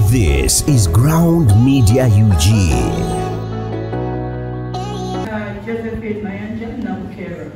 This is Ground Media UG. Josephine Mayanja Namukera.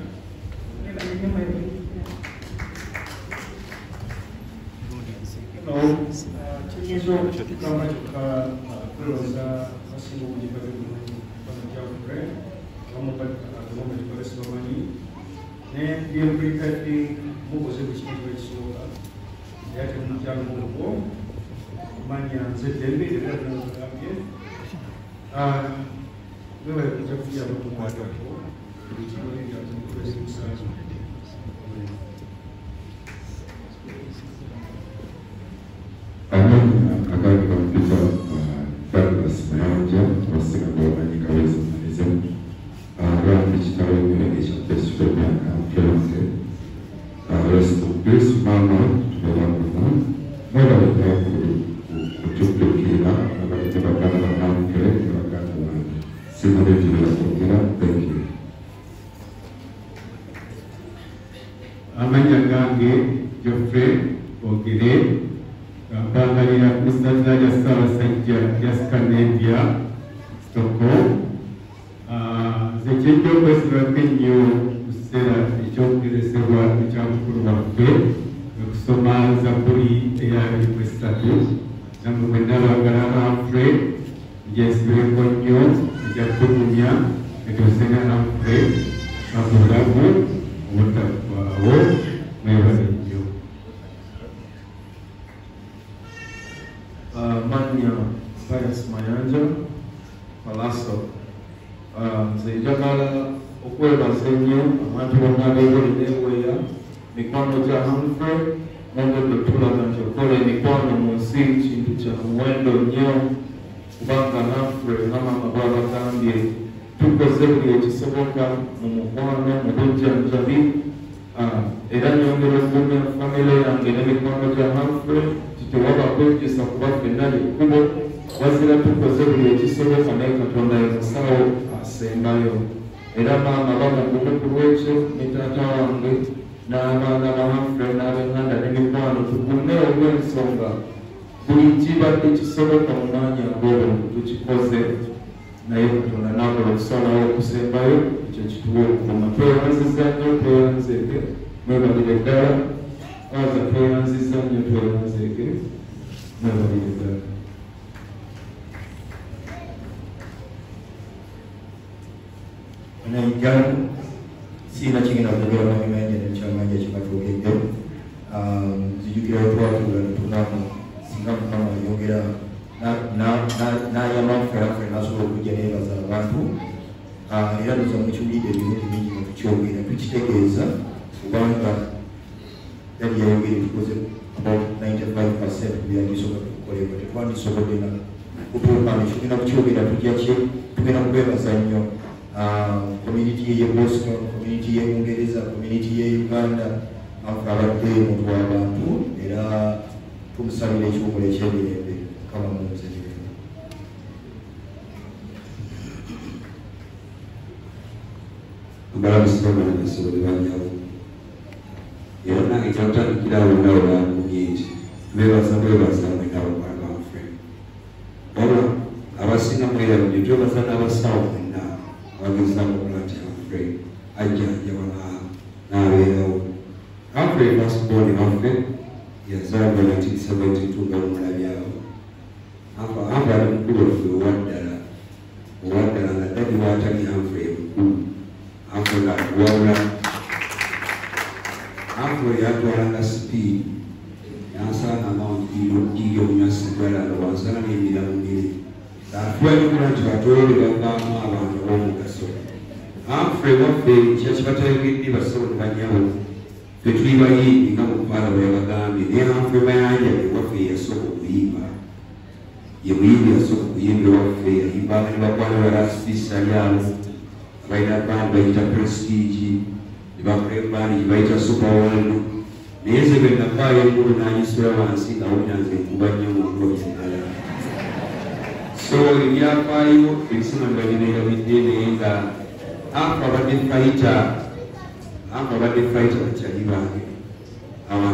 I'm already fighting with Jaliba.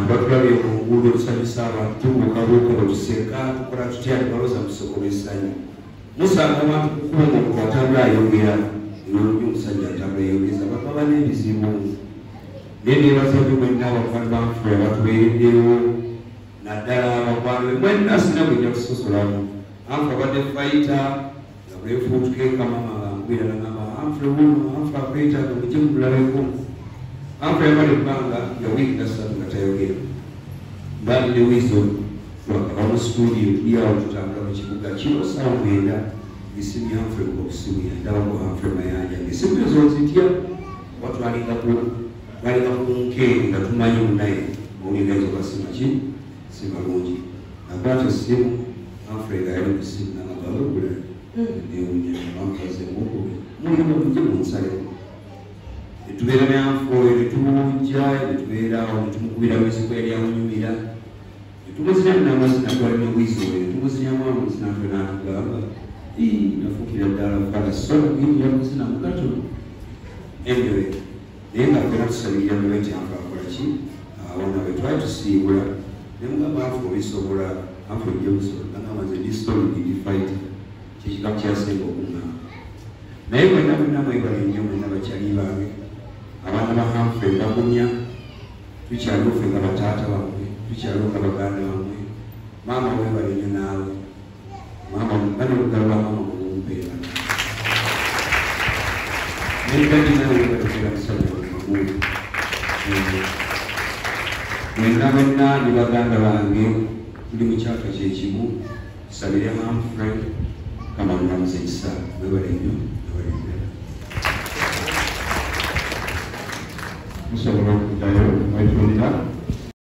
batulabye mu nguudo tusanyusa abantu mukabuuko nga tuseka tukola tutya tubaloza musoko b'essanyu musanga abantu kukuba nga atambula ayogera olulungi omusajja atambula ayogeza bakaba n'ebizibu naye nebazabe mwenna abakwano banfula batubeereddewo naddala abakwano mwenna sina bwejja kusosolamu anfa badde fayita nga bwefuutukeeka mama ngambwira nagamba anfula wuno anfa akwetaaga mujje mumulabeko anfa yamala ebbanga ya wiiki gasatu nga tayogera mbadde wizo lwakaba mu studio lyawo tutambula mu kibuga kiro sawa mwenda esimu yanfula okusimu yandabako anfula mayanja esimu ezo zitya watwalinga ku nkeeri nga tumanyi munaye owulira ezo kasima ki si malungi akwata esimu anfula yali ku simu nagambabagula newunyaamukazemukube mulimu mujje munsaleko netubeera nyanfooyo netumuwujja netubeeraawo netumukubira muziko yali amunyumira netumuzina namazina twalina wizowe netumuzinyamu amazina ffe natugamba nafuukira ddala fala sola kuyingira muzina mukatono anyway naye nga fena tusabirira mwe nti anfa akolaki awana bwe twali tusiibula nemugamba anfa obisobola anfa ojja busobola nagamba nze distori didifait kyekikamu kyasenga okuŋŋamba naye mwenna mwenna mwebale nnyo mwenna bakyali bange abaana ba Humphrey bagumya tukyaliwo ffe nga bataata bamwe tukyaliwo nga baganda bamwe maama webale nnyo naawe maama bane olugalo lwa maama mulumpeera negadi nawe webalekera musajja wamagulu mwenna mwenna ne baganda bange tuli mu kyaka kyekimu tusabire Humphrey kamalulamuza ekisa webale nnyo nebalendera musobola okuddayo mwetundira